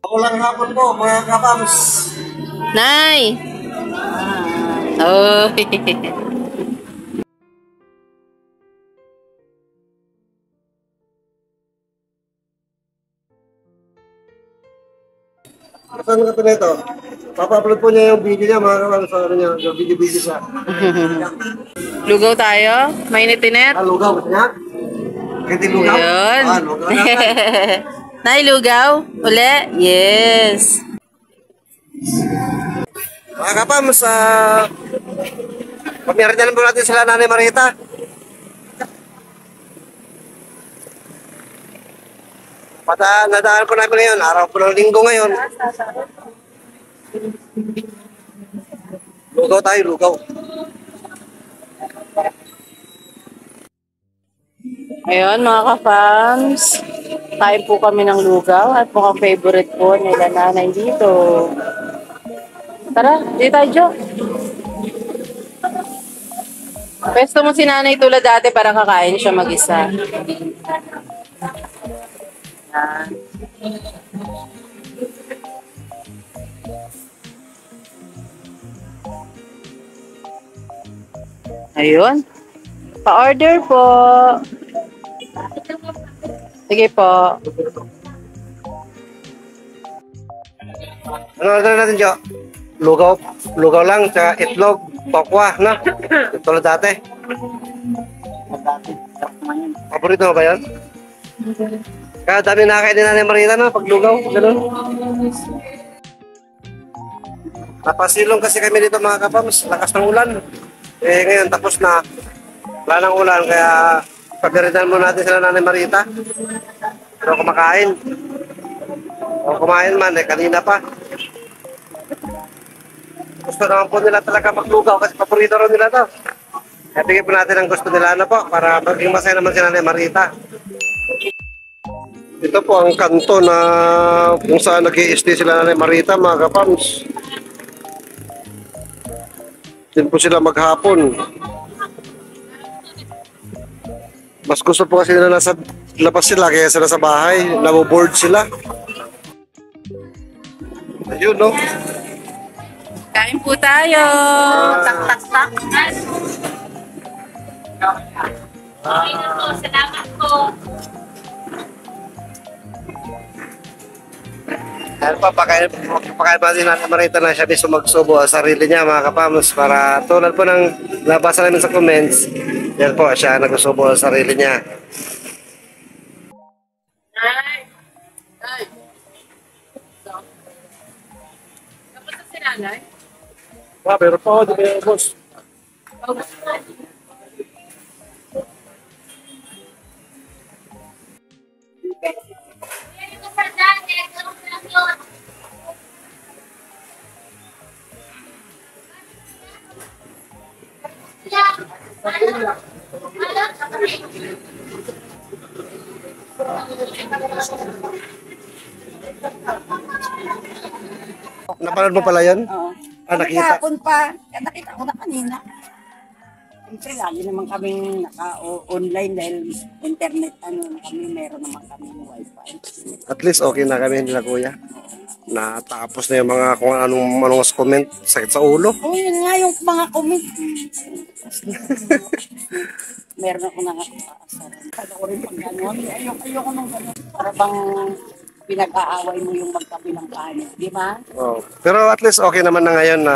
Walang hapon po, mga kapams. Nay! Oh. Saan ka na ito? Papa-upload po niya yung video niya, mga kapams. Sa ano niya, yung video siya. Lugaw tayo? Mainit-init? Lugaw ba niya? Hindi lugaw? Yun. Lugaw na. Nay, lugaw? Uli? Yes. Mga kapams, pagmiyardalan po natin sila Nanay Marita. Nadaan po namin ngayon, araw po ng linggo ngayon. Lugaw tayo, lugaw. Ayun, mga ka-fans. Kain po kami ng lugaw at mukhang favorite po nila nanay dito. Tara, dito tayo, Jo. Pwesto mo si nanay tulad dati para kakain siya mag-isa. Ayun. Pa-order po. Sige po. Ano order natin, Jo? Lugaw. Lugaw lang, tsaka itlog, tokwa, no? Tulad dati. Paborito mo ba yun? Kaya dami nakakain din Nanay Marita, no? Pag lugaw, gano'n. Napasilong kasi kami dito, mga kapams. Lakas ng ulan. Eh, ngayon, tapos na. Wala ng ulan, kaya pagkaritan mo natin sila Nanay Marita. Pero kumakain. O kumain man, kanina pa. Gusto naman po nila talaga maglugaw kasi paborito rin nila to. Kaya bigyan po natin ang gusto nila po para maging masaya naman si Nanay Marita. Ito po ang kanto na kung saan nag-i-stay sila Nanay Marita, mga kapams. Din po sila maghapon. Mas gusto po kasi nila nasa labas sila kaya sila sa bahay. Naboboard sila. Ayun, no? Kain po tayo. Tak, tak, tak. Okay na po, salamat po. Ayan pa, pakain pa din natin Marita na siya mismo magsubo sa sarili niya, mga kapamos, para tulad po ng nabasa namin sa comments, yan po, siya nagsusubo sa sarili niya. Kamusta si nanay? Pero po, di ba, boss? Napanood mo pala yun? Oo. Nakita. Kahapon pa. Nakita ko na kanina. Siyempre, lagi naman kaming naka-online dahil internet, meron naman kami wifi. At least okay na kami nila kuya. Natapos na yung mga kung anong comment, sakit sa ulo. Oo, yun nga yung mga comment. Meron ako nakakaasar. Panoorin pag gano'n. Ayoko nung gano'n. Para bang pinag-aaway mo yung magkabilang kanin. Di ba? Oh. Pero at least okay naman na ngayon na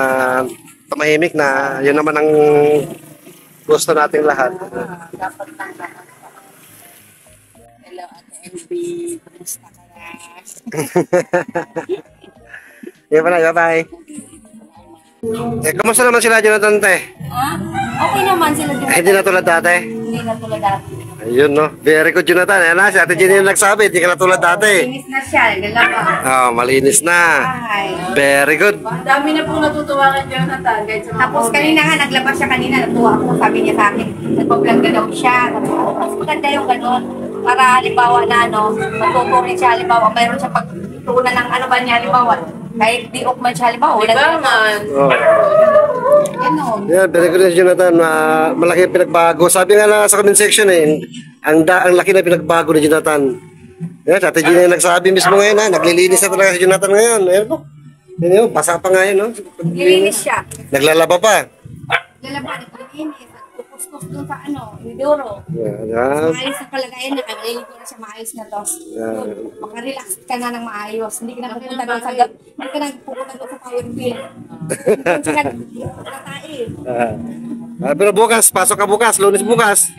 tumahimik na. Yun naman ang gusto nating lahat. Dapat lang naman. Hello, Ate LB. Kumusta ka na? Bye-bye. Kamusta naman sila Jonathan, te? Ha? Okay naman sila dito. Hindi na tulad dati. Hindi na tulad dati. Ayun, no? Very good, Jonathan. Ayan na, si Ate Jenny yung nagsabi, hindi ka na tulad dati. Linis na siya. Galapa. Malinis na. Ay. Very good. Ang dami na pong natutuwa kay Jonathan. Tapos kanina nga, naglabas siya kanina, natuwa ako, sabi niya sa akin, nagpa-vlog na daw siya. Mas maganda yung gano'n. Para halimbawa na magpo-point siya, halimbawa, mayroon siya pagtuunan ng ano ba niya, halimbawa, kahit di man siya, halimbawa, wala Diba man? Oh. Gano'n. Yeah, very good, Jonathan. Malaki pinagbago. Sabi nga na sa comment section ang laki na pinagbago ni Jonathan. Yan, Ate Gina yung nagsabi mismo ngayon ha. Naglilinis na talaga si Jonathan ngayon. Ayan po. Yan yun, basa pa nga yun. No? Nilinis siya. Naglalaba pa. Lalaban, nilinis. Kuskus doon sa Midoro. Yan. Maayos na kalagayan na. Naliligo na siya, maayos na to. Makarelax ka na ng maayos. Hindi ka na pupunta doon sa power bill. Hindi ka nagtatain. Pero bukas, pasok ka bukas, Lunes bukas.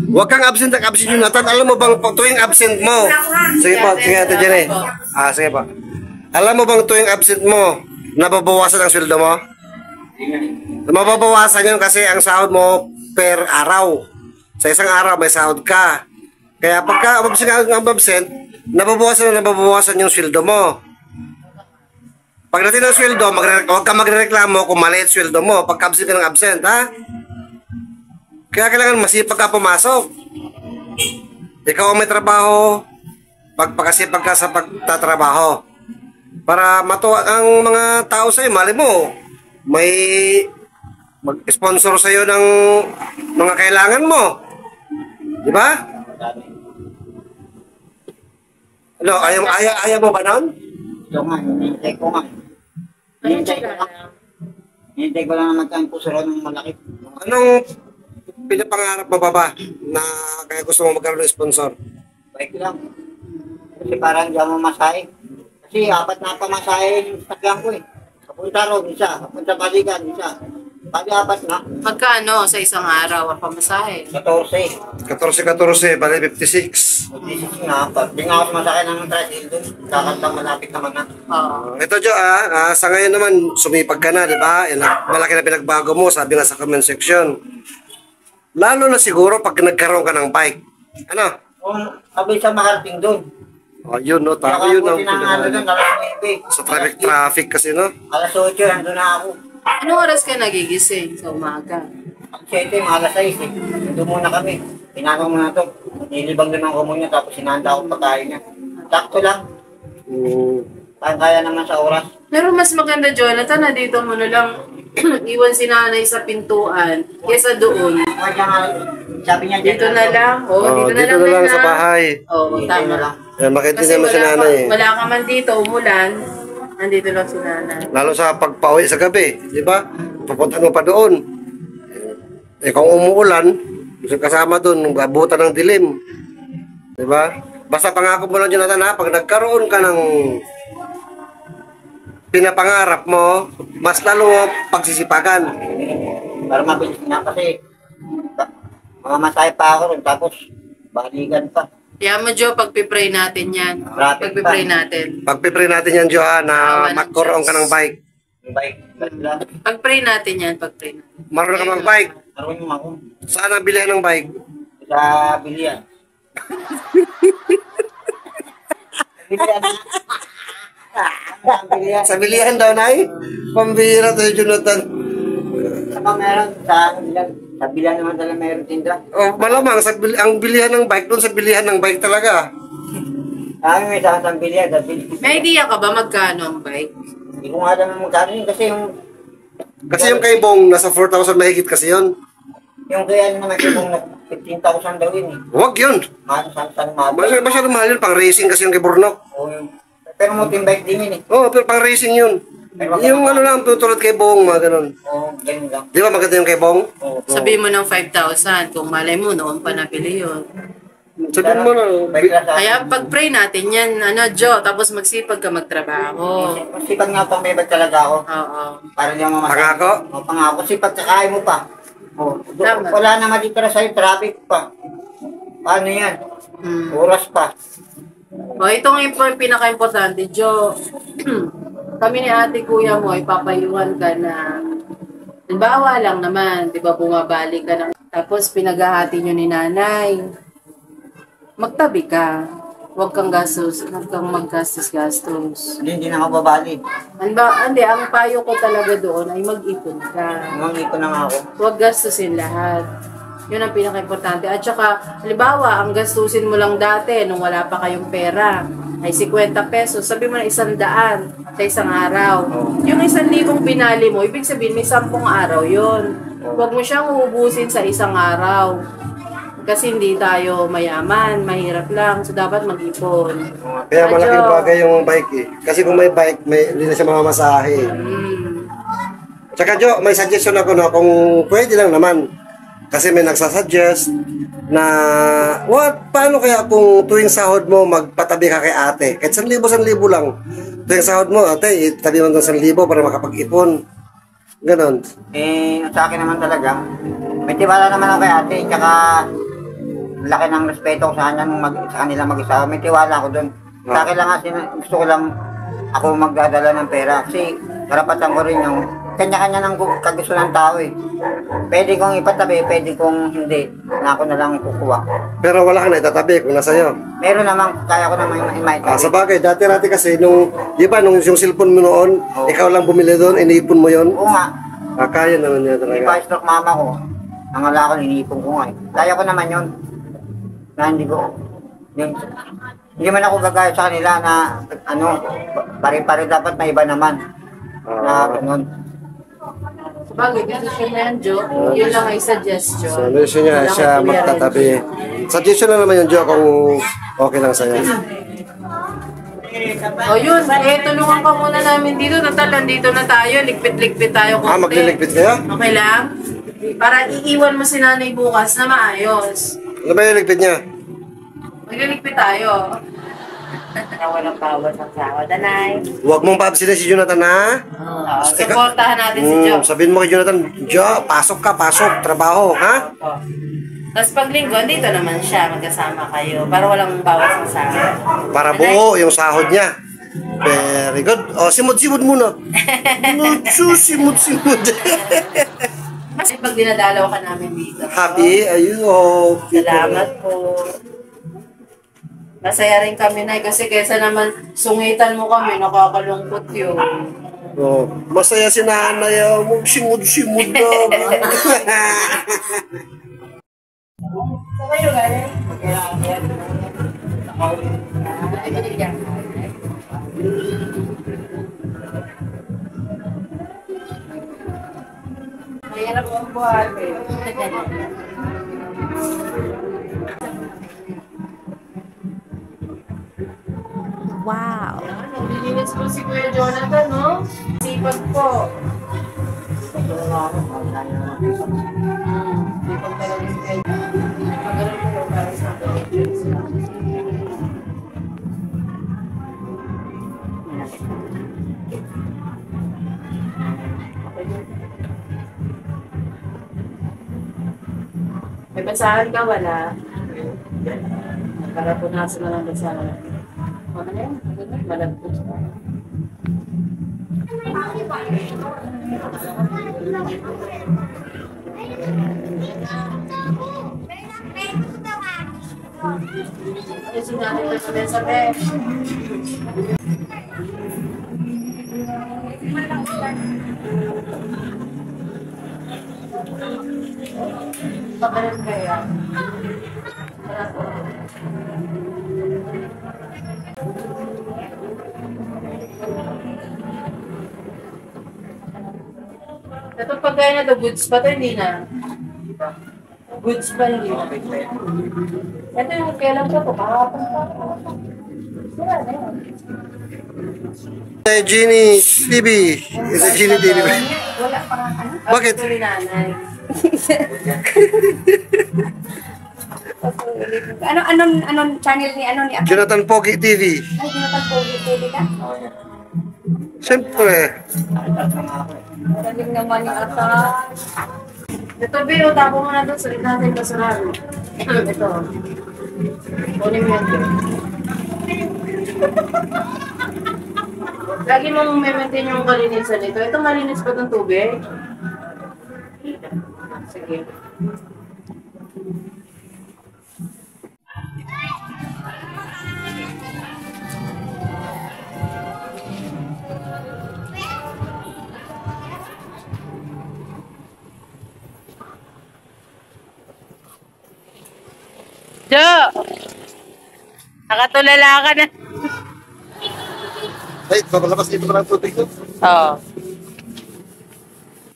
Huwag kang absent Jonathan. Alam mo bang tuwing absent mo? Sige po, sige Ate Jenny. Sige po. Alam mo bang tuwing absent mo, nababawasan ang sweldo mo? Mababawasan yun kasi ang sahod mo per araw. Sa isang araw may sahod ka. Kaya pagka absent, nababawasan yung sweldo mo. Pagdating ng sweldo, huwag ka magreklamo kung maliit sweldo mo. Pagka absent ka ng absent, ha? Kaya kailangan masipag ka pumasok. Ikaw ang may trabaho, pagpakasipag ka sa pagtatrabaho. Para matuwa ang mga tao sa'yo, mali mo, may mag-sponsor sa'yo ng mga kailangan mo. Di ba? Ano, ayaw mo ba nun? Ito nga, hinintay ko nga. Hinintay ko lang na magkain po sa ng malaki. Anong pinapangarap mo ba na kaya gusto mo magkaroon ng sponsor? Bike lang. Kasi parang hindi ako masahe. Kasi apat na pamasahe yung sakyan ko eh. Kapunta ron, isa. Kapunta balikan, isa. Pati apat na. Magkano sa isang araw ang pamasahe? 14. 14, bali 56. 56 na. Pag di nga ako sumasakay ng tricycle doon, kakantang malapit naman na. Oo. Ito Jo, sa ngayon naman, sumipag ka na, di ba? Malaki na pinagbago mo, sabi nga sa comment section. Lalo na siguro pag nagkaroon ka ng bike. Ano? Kung sabi sa makarating doon. Yun, no? Tama yun ang pinangano doon, alas 9. sa traffic kasi, no? Alas 8, nandun na ako. Anong oras ka nagigising sa umaga? Ang 7, alas 6 eh. Nandun muna kami. Pinanong muna ito. Nilibang doon ang kumo niya, tapos sinanda ako pagkain niya. Sakto lang. Kaya naman sa oras. Pero mas maganda, Jonathan, na dito mo na lang iwan si nanay sa pintuan kesa doon. Sabi niya Dito na lang. Dito na lang sa bahay. Tama. Makita Kasi mo si nanay. wala ka man dito, umulan, nandito lang si nanay. Lalo sa pagpauwi sa gabi, di ba? Pupunta mo pa doon. Kung umuulan, kasama doon, abutan ng dilim. Di ba? Basta pangako mo lang, Jonathan, ha? Pag nagkaroon ka ng pinapangarap mo, mas lalo mo pagsisipagan. Para mabilis na kasi mamamatay pa ako rin, tapos balikan pa. Kaya mo, Jo, pagpipray natin yan. Traffic Pagpipray pa. natin. Pagpipray natin yan, Jo, ha, na Awa ng magkaroon ka Diyos. ng bike. Yung bike, lang. Pagpray natin yan, pagpray natin. Marunong ka mag-bike. Naroon yung ako Saan ang bilihan ng bike? sa bilian. Bilian na. Ang bilian. Sa bilihan daw, Nay? Pambira tayo, Jonathan. Saka meron sa bilian naman talaga meron tinda. Malamang, ang bilihan ng bike doon sa bilihan ng bike talaga. May sa bilian, sa bilian. May idea ka ba magkano ang bike? Hindi ko nga alam magkano yun kasi Kasi yung kay Bong, nasa 4,000 mahigit kasi yun. yung kaya naman kung 15,000 daw yun eh. Huwag yun. Mahal sa mahal. Masyadong mahal yun, pang racing kasi yung kay Burnok. Pero mountain bike din yun eh. Pero pang racing yun. Yung ano lang, tutulad kay Bong, mga ganun. Ganun lang. Di ba maganda yung kay Bong? Sabihin mo ng 5,000. Kung malay mo, noon pa nabili yun. Sabihin mo na. Kaya pag-pray natin yan, Jo, tapos magsipag ka magtrabaho. Sipag nga pang may bag talaga ako. Oo. Para di ako mamasahe. Pangako? Pangako. Sipag kakain mo pa. Tama. Wala na matitira sa'yo, traffic pa. Paano yan? Oras pa. Ito nga yung pinaka-importante, Jo. Kami ni ate kuya mo, ipapayuhan ka na, halimbawa lang naman, di ba bumabalik ka ng, tapos pinaghahati nyo ni nanay. Magtabi ka. Huwag kang maggastos-gastos. Hindi na ako babalik. Hindi, ang payo ko talaga doon ay mag-ipon ka. Umangi ko na nga ako. Huwag gastusin lahat. Yun ang pinaka-importante. At saka, halimbawa, ang gastusin mo lang dati nung wala pa kayong pera ay 50 pesos. Sabi mo na 100 sa isang araw. Yung 1,000 binali mo, ibig sabihin may 10 araw yun. Huwag mo siyang uubusin sa isang araw. Kasi hindi tayo mayaman, mahirap lang. So, dapat mag-ipon. Kaya Medyo- malaking bagay yung bike eh. Kasi kung may bike, hindi na siya mamamasahe. Tsaka Jo, may suggestion ako na kung pwede lang naman. Kasi may nagsasuggest na, paano kaya kung tuwing sahod mo, magpatabi ka kay ate? Kahit 1,000 lang. Tuwing sahod mo, ate, itabi mo ng 1,000 para makapag-ipon. Ganon. Sa akin naman talaga, may tiwala naman ako kay ate, tsaka laki ng respeto ko sa kanila mag-isawa. May tiwala ako doon. Sa akin lang kasi, gusto ko lang ako magdadala ng pera. Kasi karapatan ko rin yung kanya-kanya ng kagusto ng tao eh. Pwede kong ipatabi, pwede kong hindi. Na ako na lang kukuha. Pero wala kang naitatabi kung nasa iyo. Meron naman, kaya ko naman Sa i-maitabi. bagay, dati kasi, di ba, nung yung cellphone mo noon, ikaw lang bumili doon, iniipon mo yon. Oo nga, Kaya naman niya hindi talaga. pa stroke mama ko. Nangala ko, ninipon ko nga eh. Kaya ko naman yun. Na hindi ko, hindi man ako gagaya sa kanila na, pare-pare dapat may iba naman. Na ganun. Sabagay, decision na yan, Jo. Yun lang ay suggestion. So, gusto niya Wala siya kang magtatabi. Suggestion na naman yun, Jo, kung okay lang sa'yo. O yun, tulungan ka muna namin dito. Natal, nandito na tayo. Ligpit-ligpit tayo konti. Magliligpit kayo? Okay lang? Para iiwan mo si nanay bukas na maayos. Ano ba yung ligpit niya? Magliligpit tayo. Na walang bawas ang sahod, anay. Huwag mong paabsinin si Jonathan, ha? Supportahan natin si Jo. Sabihin mo kay Jonathan, Jo, pasok ka, pasok, trabaho, ha? Tapos pag linggo, dito naman siya. Magkasama kayo. Para walang bawas ang sahod. Para buo yung sahod niya. Very good. O, simod-simod muna. Simod-simod. Kasi pag dinadalaw ka namin dito. Happy? Ayun, okay. Salamat po. Masaya rin kami na kasi kesa naman sungitan mo kami, nakakalungkot yun. Oh, masaya si nanay, simod-simod na. Sa kayo galing? Mahirap ang buhat eh. Wow. Nilinis po si Kuya Jonathan, no? Sipag po. Sipag talaga si Kuya. Magaling po para sa may basahan ka, wala. Para punasan na lang basahan. Ano yan? Malagpot pa. Ay, sinabi ko sa mensahe. Pagkaroon kaya. Ito pagkain na to, goods pa to, hindi na. Goods pa, hindi na. Ito yung kailan ko to, kahapon pa. Sira na yun. Genie TV. Ito Genie TV. Wala pa nga ano. Bakit? Ito ni nanay. Anong channel ni Ate? Jonathan Pogi TV. Ay, Jonathan Pogi TV ka? Siyempre. Galing naman yung ata. Ito, Bill, tapo mo na doon. Salit natin basurahan. Ito. Kunin mo yan, Bill. Lagi mong maintain yung kalinisan nito. Ito, malinis pa itong tubig. Sige. Jo! Nakatulala ka na. Ay, papalabas dito pa ng tubig to. Oo.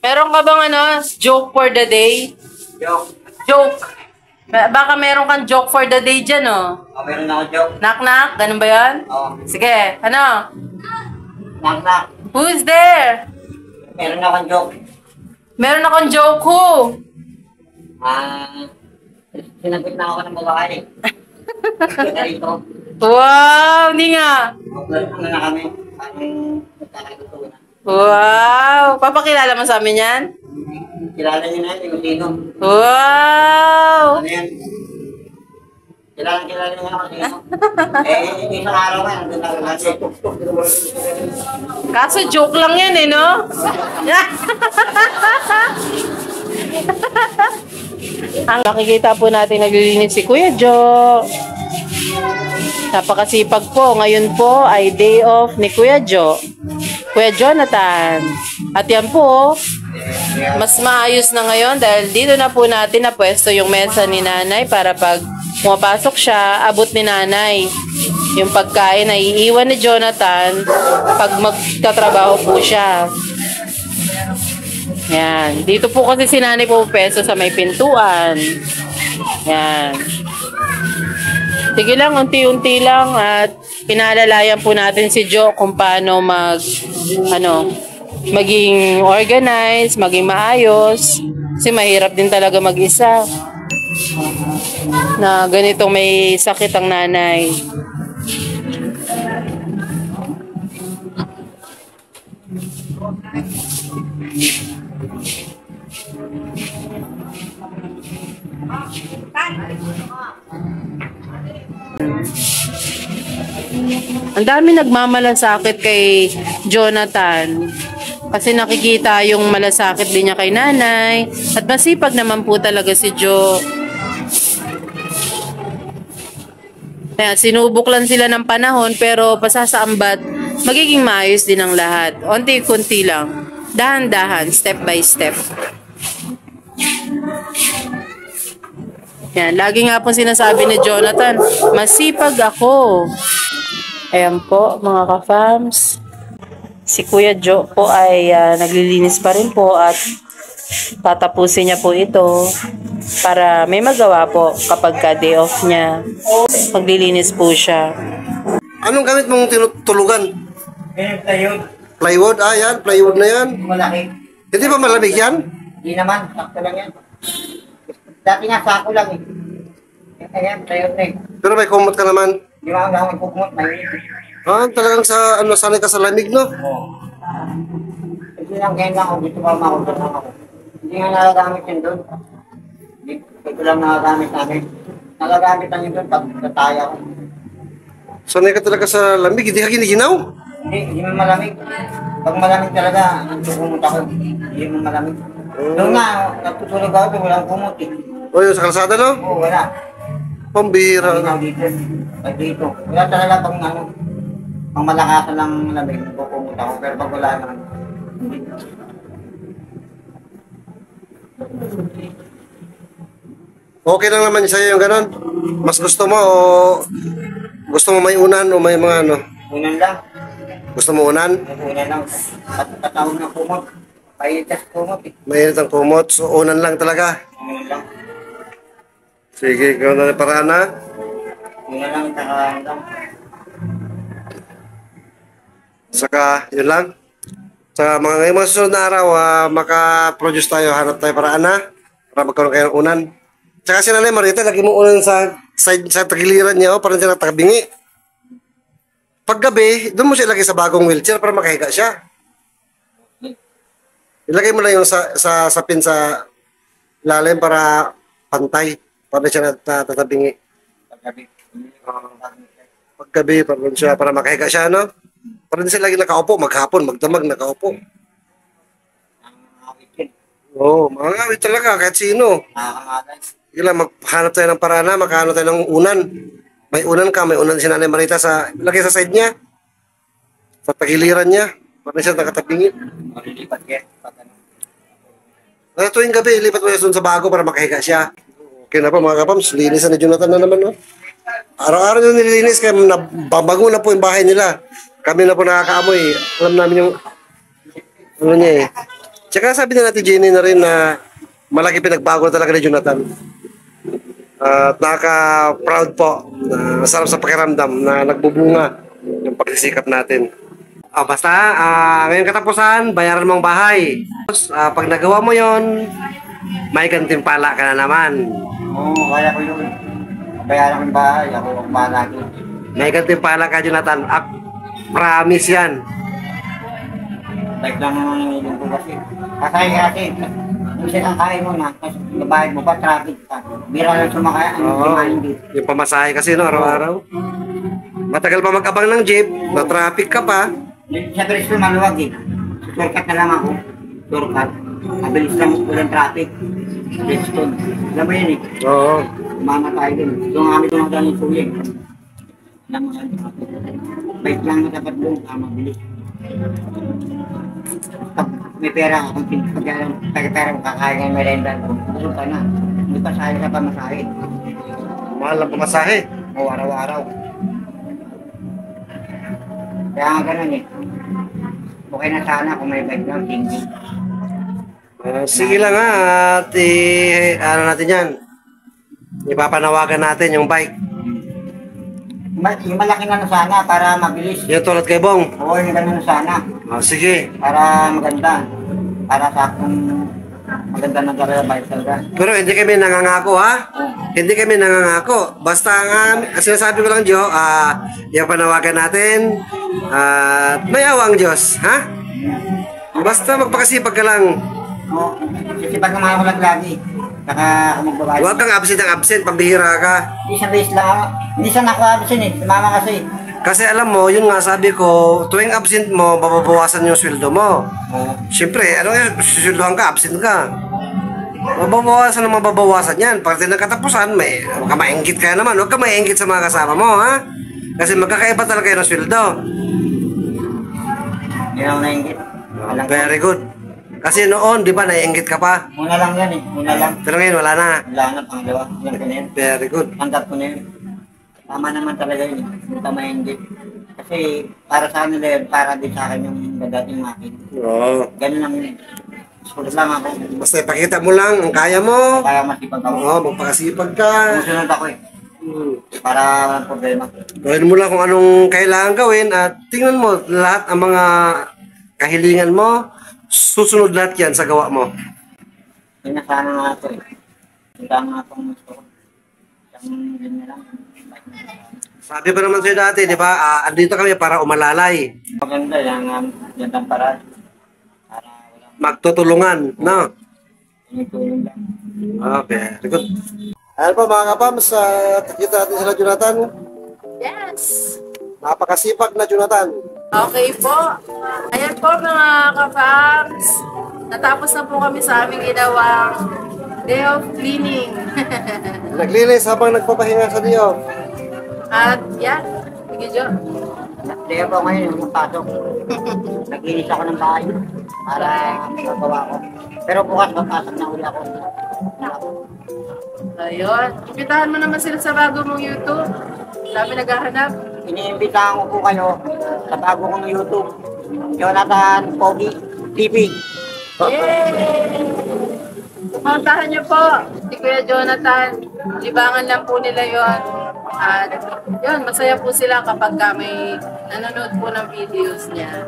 Meron ka bang joke for the day? Yo, Joke. Baka meron kang joke for the day dyan, oh. Meron ako joke. Knock-knock, ganun ba yun? Oo. Sige, ano? Knock. Who's there? Meron akong joke. Meron akong joke, who? Sinagot na ako ng babae. Kaya rito. Wow, hindi nga. Ano na kami? Anong magkakagutunan? Wow, papakilala mo sa amin yan? Kilala niyo na yun, yung sino. Wow! Ano yan? Kilala niyo na ako sino. Isang araw nga, nandun ako kasi. Kaso joke lang yan eh, no? Ang nakikita po natin naglilinis si Kuya Jo. Napakasipag po. Ngayon po ay day off ni Kuya Jo. Kuya Jonathan. At yan po, mas maayos na ngayon dahil dito na po natin napwesto yung mesa ni nanay para pag pumapasok siya, abot ni nanay. Yung pagkain ay iiwan ni Jonathan pag magtatrabaho po siya. Yan. Dito po kasi si nanay po peso sa may pintuan. Yan. Sige lang, unti-unti lang at pinalalayan po natin si Jo kung paano maging organized, maging maayos. Kasi mahirap din talaga mag-isa. Na ganitong may sakit ang nanay. Ang dami nagmamalasakit kay Jonathan. Kasi nakikita yung malasakit din niya kay nanay. At masipag naman po talaga si Jo. Kaya sinubok lang sila ng panahon pero pasasaambat, magiging maayos din ang lahat. Unti-kunti lang. Dahan-dahan, step by step. Yan, lagi nga po sinasabi ni Jonathan, masipag ako. Ayan po, mga ka-fams. Si Kuya Jo po ay naglilinis pa rin po at tatapusin niya po ito para may magawa po kapag ka-day off niya. Maglilinis po siya. Anong gamit mong tinutulugan? Plywood. Plywood? Ah, yan. Plywood na yan. Malaki. Hindi ba malamig yan? Hindi naman, sakto lang yan. Dati nga, sako lang eh. Ayan, plywood na eh. Pero may kumot ka naman. Di ba ang magpupunot, mainit. Ah, talagang sanay ka sa lamig, no? Oo. Kasi lang, ngayon lang ako, dito pa makulit ako. Hindi nga nagagamit yun doon. Ito lang nagagamit namin. Nagagamit lang yun doon pag tataya ko. Sanay ka talaga sa lamig. Hindi ka giniginaw? Hindi mo malamig. Pag malamig talaga, nagtukumot ako. Hindi mo malamig. Doon nga, nagtutulog ako, walang kumot eh. O yun, sa kalsada, no? Oo, wala. Pambira. Hindi na dito. Pag dito. Wala talaga pang pang malakasan ng lamig, kukumot ako. Pero pag wala naman, hindi. Okay lang naman sa'yo yung ganon? Mas gusto mo o gusto mo may unan o may mga ano? Unan lang. Gusto mo unan? Unan lang. At tatawag ng kumot. Painitas kumot eh. Mainit ang kumot. So unan lang talaga. Unan lang. Sige, gano'n na paraan na. Unan lang, takahan lang. Saka, yun lang. Sa ngayong mga susunod na araw, maka-produce tayo, hanap tayo paraan na para magkaroon kayo ng unan. Tsaka si Nanay Marita, lagi mo unan sa tagiliran niya, parang siya natakabingi. Paggabi, doon mo siya ilagay sa bagong wheelchair para makahiga siya. Ilagay mo lang yung sapin sa lalim para pantay, para siya natatabingi. Paggabi. Paggabi, para makahiga siya, no? Para din siya lagi nakaupo, maghapon, magdamag, nakaupo. Ang awit yun. Oo, mga ngawit talaga, kahit sino. Nakakamalas. Kailan maghanap tayo ng paraan na, makahanap tayo ng unan. May unan ka, may unan si Nanay Marita lagay sa side niya. Sa tagiliran niya, para siya nakatabingi. Malilipat yan. Pag ano. Tuwing gabi, lipat mo siya sa bago para makahiga siya. Okay na po mga kapams, linisan ni Jonathan na naman, no? Araw-araw nyo nililinis, kaya bago na po yung bahay nila. Kami na po nakakaamoy. Alam namin yung ano niya eh. Tsaka sabi na natin Jenny na rin na malaki pinagbago talaga ni Jonathan. At nakaka-proud po. Masarap sa pakiramdam na nagbubunga yung pagsisikap natin. Basta, ngayong katapusan, bayaran mo ang bahay. Tapos, pag nagawa mo yon, may gantimpala ka na naman. Oo, kaya ko yun. Bayaran ng bahay, ako ang bahala doon. May gantimpala ka, Jonathan. Promise yan. Bike lang naman yung ilong ko kasi. Kasi, yung silang kain mo na, tapos nabayad mo pa, traffic pa. Bira lang sumakaya, Oo, hindi. yung pamasahe kasi, no, araw-araw. Matagal pa mag-abang ng jeep, na-traffic ka pa. Sa Bristol maluwag eh. Shortcut na lang ako. Shortcut. Mabilis lang walang traffic. Bristol. Alam mo yun eh. Oo. Mamatay din. Doon kami tumatang yung suling. Alam mo yan. Bike lang na dapat doon. Mabilis. Pag may pera ka, pag pera mo kakain ng merenda, busog ka na. Hindi pa sahil ka pa masahin. Mahal ang pamasahe. O araw-araw. Kaya nga ganun eh. Okay na sana kung may bike lang, tingin. Sige lang ha, at ano natin yan. Ipapanawagan natin yung bike. Yung malaki na sana para mabilis. Yung tulad kay Bong. Oo, yung ganun na sana. Sige. Para maganda. Para sa akong maganda na talaga bike talaga. Pero hindi kami nangangako ha. Hindi kami nangangako. Basta nga, sinasabi ko lang, Jo, yung panawagan natin, may awa ang Diyos, ha? Basta magpakasipag ka lang. Oo, sisipag naman ako lang lagi. Saka kung magbabayad. Huwag kang absent, pambihira ka. Isang base lang ako. Hindi sana ako absent eh. Si mama kasi. Kasi alam mo, yun nga sabi ko, tuwing absent mo, mababawasan yung sweldo mo. Oo. Siyempre, ano yun, sweldohan ka, absent ka. Mababawasan yan. Pagdating ng katapusan, huwag ka maingit ka naman. Huwag ka maingit sa mga kasama mo, ha? Kasi magkakaiba talaga yun ng sweldo. Yan ako nainggit. Very good. Kasi noon, di ba, naiinggit ka pa? Muna lang yan eh. Muna lang. Pero ngayon, wala na. Wala na, pangalawa. Yan ko na yun. Very good. Tanggap ko na yun. Tama naman talaga yun. Hindi ka maingit. Kasi para sa kanila yun, para din sa akin yung dadating akin. Oo. Ganun lang yun. Sulit lang ako. Basta ipakita mo lang ang kaya mo. Kaya masipag ako. Oo, magpakasipag ka. Susunod ako eh. Para walang problema. Gawin mo lang kung anong kailangan gawin at tingnan mo lahat ang mga kahilingan mo. Susunod lahat yan sa gawa mo. Pinasana nga ito eh. Hindi nga itong gusto ko. Isang yun na lang. Sabi pa naman sa'yo dati, di ba? Andito kami para umalalay. Maganda yung gandang paraan. Para walang Magtutulungan, no? tulong lang. Okay, very good. Ayan po mga kapams, kita natin sila Jonathan. Yes! Napakasipag na Jonathan. Okay po. Ayan po mga ka-fams. Natapos na po kami sa aming ginawang day of cleaning. Naglinis habang nagpapahinga sa Dio. At yan, sige Jo. Kaya po ngayon yung pasok. Nag-inis ako ng bahay para magawa ko. Pero bukas papasok na uli ako. Ayun. Imbitahan mo naman sila sa bago mong YouTube. Dami naghahanap. Iniimbitahan ko po kayo sa bago kong YouTube. Jonathan Pogi TV. Yay! Puntahan niyo po si Kuya Jonathan. Libangan lang po nila yon. At yun, masaya po sila kapag may nanonood po ng videos niya.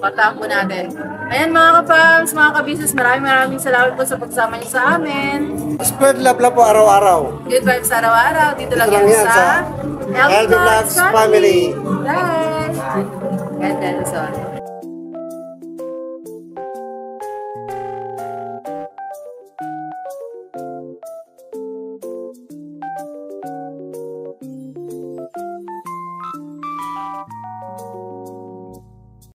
Puntahan po natin. Ayan mga ka-fans, mga ka-business, maraming salamat po sa pagsama niyo sa amin. Spread love lang po araw-araw. Good vibes araw-araw. Dito lang lang yan yan sa sa Healthy Healthy Vlogs Vlogs Family. Bye! Ganda, Luzon.